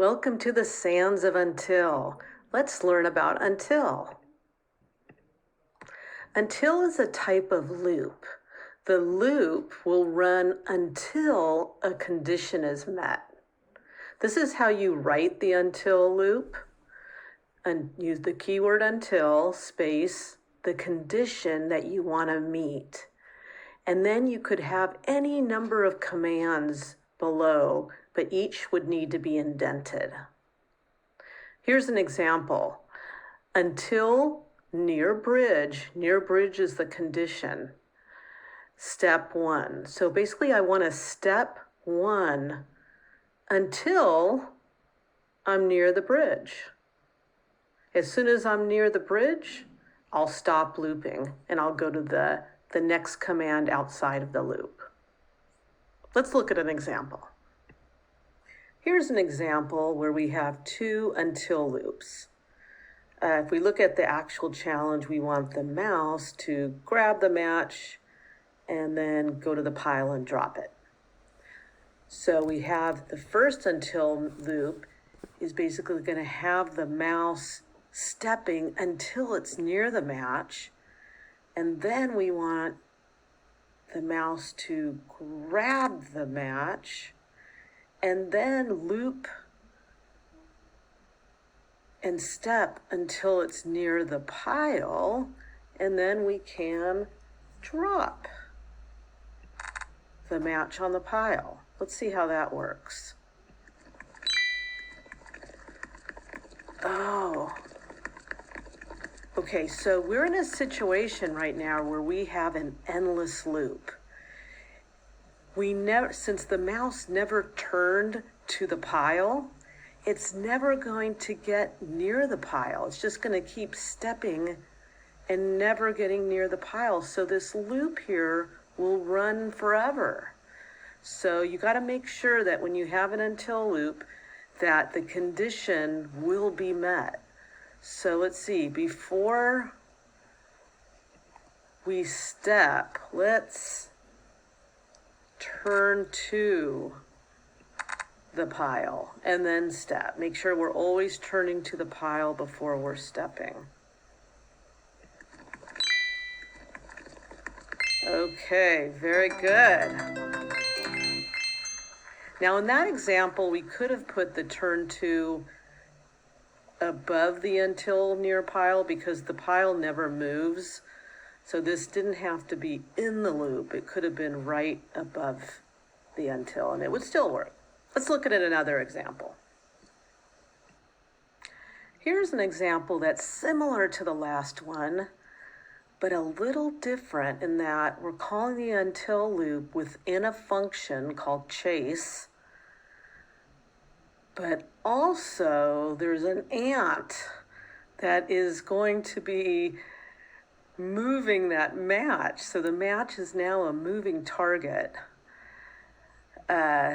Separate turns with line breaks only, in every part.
Welcome to the sands of until. Let's learn about until. Until is a type of loop. The loop will run until a condition is met. This is how you write the until loop. And use the keyword until, space, the condition that you want to meet. And then you could have any number of commands below, but each would need to be indented. Here's an example. Until near bridge is the condition. Step 1. So basically I want to step 1 until I'm near the bridge. As soon as I'm near the bridge, I'll stop looping and I'll go to the next command outside of the loop. Let's look at an example. Here's an example where we have 2 until loops. If we look at the actual challenge, we want the mouse to grab the match and then go to the pile and drop it. So we have the first until loop is basically going to have the mouse stepping until it's near the match. And then we want the mouse to grab the match and then loop and step until it's near the pile. And then we can drop the match on the pile. Let's see how that works. Oh. Okay, so we're in a situation right now where we have an endless loop. Since the mouse never turned to the pile, it's never going to get near the pile. It's just going to keep stepping and never getting near the pile. So this loop here will run forever. So you got to make sure that when you have an until loop, that the condition will be met. So let's see, before we step, let's turn to the pile and then step. Make sure we're always turning to the pile before we're stepping. Okay, very good. Now in that example, we could have put the turn to above the until near pile because the pile never moves. So this didn't have to be in the loop. It could have been right above the until and it would still work. Let's look at another example. Here's an example that's similar to the last one, but a little different in that we're calling the until loop within a function called chase. But also there's an ant that is going to be moving that match. So the match is now a moving target.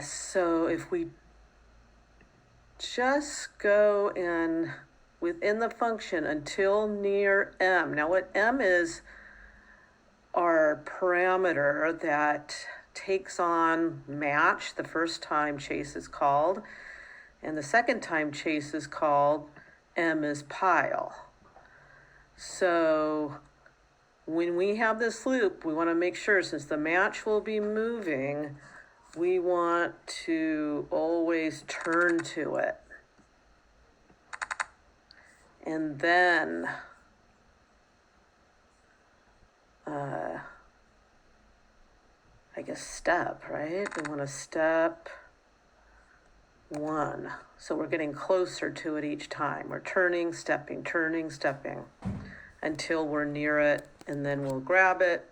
So if we just go in within the function until near m. Now what m is our parameter that takes on match the first time chase is called. And the second time chase is called, m is pile. So when we have this loop, we want to make sure, since the match will be moving, we want to always turn to it. And then I guess step, right? We want to step 1. So we're getting closer to it each time. We're turning, stepping, until we're near it, and then we'll grab it.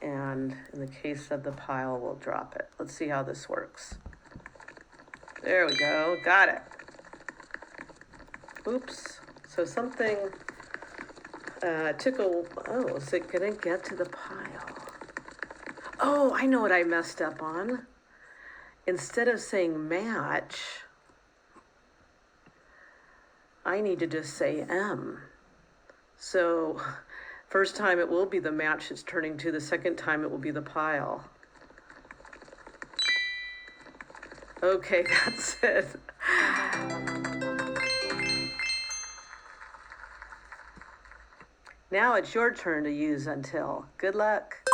And in the case of the pile, we'll drop it. Let's see how this works. There we go, got it. Oops, so something oh, is it gonna get to the pile? Oh, I know what I messed up on. Instead of saying match, I need to just say M. So first time it will be the match it's turning to, the second time it will be the pile. Okay, that's it. Now it's your turn to use until. Good luck.